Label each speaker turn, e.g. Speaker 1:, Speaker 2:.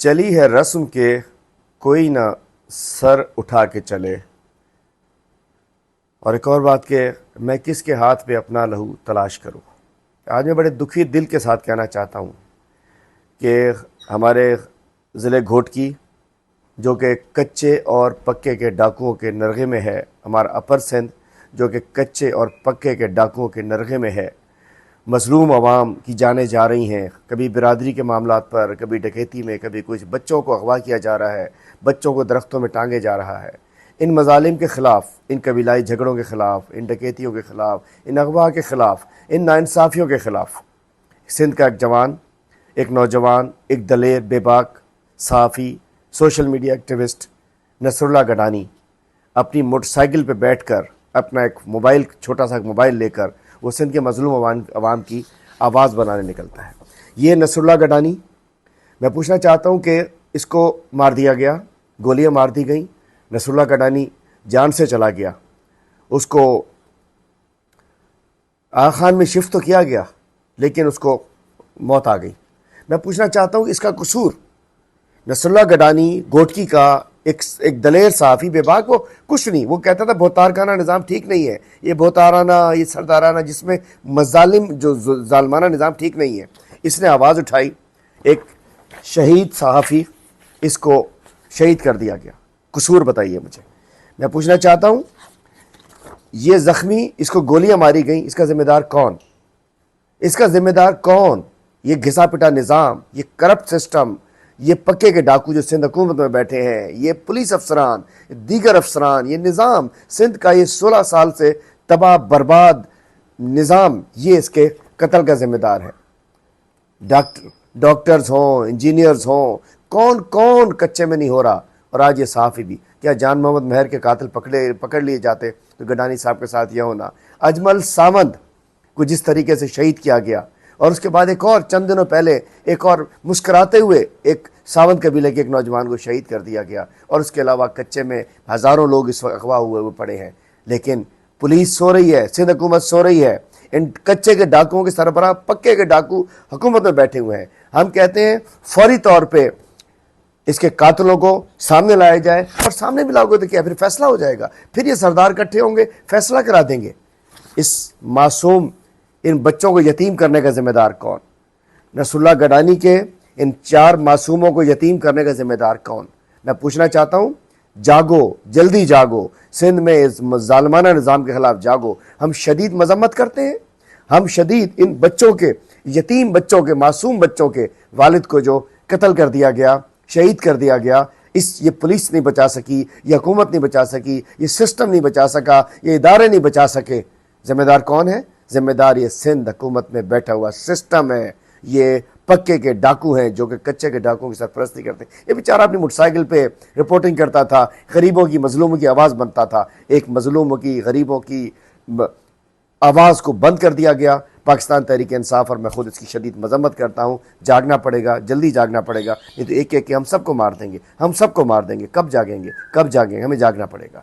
Speaker 1: چلی ہے رسم کے کوئی نہ سر اٹھا کے چلے، اور ایک اور بات کہ میں کس کے ہاتھ پہ اپنا لہو تلاش کروں۔ آج میں بڑے دکھی دل کے ساتھ کہنا چاہتا ہوں کہ ہمارے ضلع گھوٹکی جو کہ کچے اور پکے کے ڈاکوؤں کے نرغے میں ہے، ہمارا اپر سندھ جو کہ کچے اور پکے کے ڈاکوؤں کے نرغے میں ہے، مظلوم عوام کی جانیں جا رہی ہیں، کبھی برادری کے معاملات پر، کبھی ڈکیتی میں، کبھی کچھ بچوں کو اغوا کیا جا رہا ہے، بچوں کو درختوں میں ٹانگے جا رہا ہے۔ ان مظالم کے خلاف، ان قبیلائی جھگڑوں کے خلاف، ان ڈکیتیوں کے خلاف، ان اغوا کے خلاف، ان ناانصافیوں کے خلاف سندھ کا ایک جوان، ایک نوجوان، ایک دلیر، بے باک صحافی، سوشل میڈیا ایکٹیوسٹ نصر اللہ گڈانی اپنی موٹر سائیکل پہ بیٹھ کر، اپنا ایک موبائل، چھوٹا سا موبائل لے کر وہ سندھ کے مظلوم عوام کی آواز بنانے نکلتا ہے۔ یہ نصر اللہ گڈانی، میں پوچھنا چاہتا ہوں کہ اس کو مار دیا گیا، گولیاں مار دی گئیں، نصر اللہ گڈانی جان سے چلا گیا، اس کو آغا خان میں شفٹ تو کیا گیا لیکن اس کو موت آ گئی۔ میں پوچھنا چاہتا ہوں اس کا قصور نصر اللہ گڈانی گھوٹکی کا ایک دلیر صحافی، بے باک، وہ کچھ نہیں، وہ کہتا تھا بہتارکانہ نظام ٹھیک نہیں ہے، یہ بہتارانہ، یہ سردارانہ، جس میں مظالم، جو ظالمانہ نظام ٹھیک نہیں ہے۔ اس نے آواز اٹھائی، ایک شہید صحافی، اس کو شہید کر دیا گیا۔ قصور بتائیے مجھے۔ میں پوچھنا چاہتا ہوں یہ زخمی، اس کو گولیاں ماری گئیں، اس کا ذمہ دار کون؟ اس کا ذمہ دار کون؟ یہ گھسا پٹا نظام، یہ کرپٹ سسٹم، یہ پکے کے ڈاکو جو سندھ حکومت میں بیٹھے ہیں، یہ پولیس افسران، دیگر افسران، یہ نظام سندھ کا، یہ 16 سال سے تباہ برباد نظام، یہ اس کے قتل کا ذمہ دار ہے۔ ڈاکٹرز ہوں، انجینئرز ہوں، کون کچے میں نہیں ہو رہا، اور آج یہ صحافی بھی۔ کیا جان محمد مہر کے قاتل پکڑ لیے جاتے تو گڈانی صاحب کے ساتھ یہ ہونا؟ اجمل ساوند کو جس طریقے سے شہید کیا گیا، اور اس کے بعد ایک اور چند دنوں پہلے ایک اور مسکراتے ہوئے ایک ساوند قبیلے کے ایک نوجوان کو شہید کر دیا گیا، اور اس کے علاوہ کچے میں ہزاروں لوگ اس وقت اغوا ہوئے پڑے ہیں۔ لیکن پولیس سو رہی ہے، سندھ حکومت سو رہی ہے، ان کچے کے ڈاکوؤں کے سربراہ پکے کے ڈاکو حکومت میں بیٹھے ہوئے ہیں۔ ہم کہتے ہیں فوری طور پہ اس کے قاتلوں کو سامنے لایا جائے، اور سامنے بھی لاؤ گے تو کیا پھر فیصلہ ہو جائے گا، پھر یہ سردار اکٹھے ہوں گے، فیصلہ کرا دیں گے۔ اس معصوم، ان بچوں کو یتیم کرنے کا ذمہ دار کون؟ نصر اللہ گڈانی کے ان 4 معصوموں کو یتیم کرنے کا ذمہ دار کون؟ میں پوچھنا چاہتا ہوں، جاگو، جلدی جاگو، سندھ میں اس ظالمانہ نظام کے خلاف جاگو۔ ہم شدید مذمت کرتے ہیں، ہم شدید ان بچوں کے، یتیم بچوں کے، معصوم بچوں کے والد کو جو قتل کر دیا گیا، شہید کر دیا گیا، یہ پولیس نہیں بچا سکی، یہ حکومت نہیں بچا سکی، یہ سسٹم نہیں بچا سکا، یہ ادارے نہیں بچا سکے۔ ذمہ دار کون ہے؟ ذمہ دار یہ سندھ حکومت میں بیٹھا ہوا سسٹم ہے، یہ پکے کے ڈاکو ہیں جو کہ کچے کے ڈاکوؤں کی سرپرستی کرتے ہیں۔ یہ بیچارہ اپنی موٹر سائیکل پہ رپورٹنگ کرتا تھا، غریبوں کی، مظلوموں کی آواز بنتا تھا۔ ایک مظلوموں کی، غریبوں کی آواز کو بند کر دیا گیا۔ پاکستان تحریک انصاف اور میں خود اس کی شدید مذمت کرتا ہوں۔ جاگنا پڑے گا، جلدی جاگنا پڑے گا، نہیں تو ایک ایک کے ہم سب کو مار دیں گے، ہم سب کو مار دیں گے۔ کب جاگیں گے؟ ہمیں جاگنا پڑے گا۔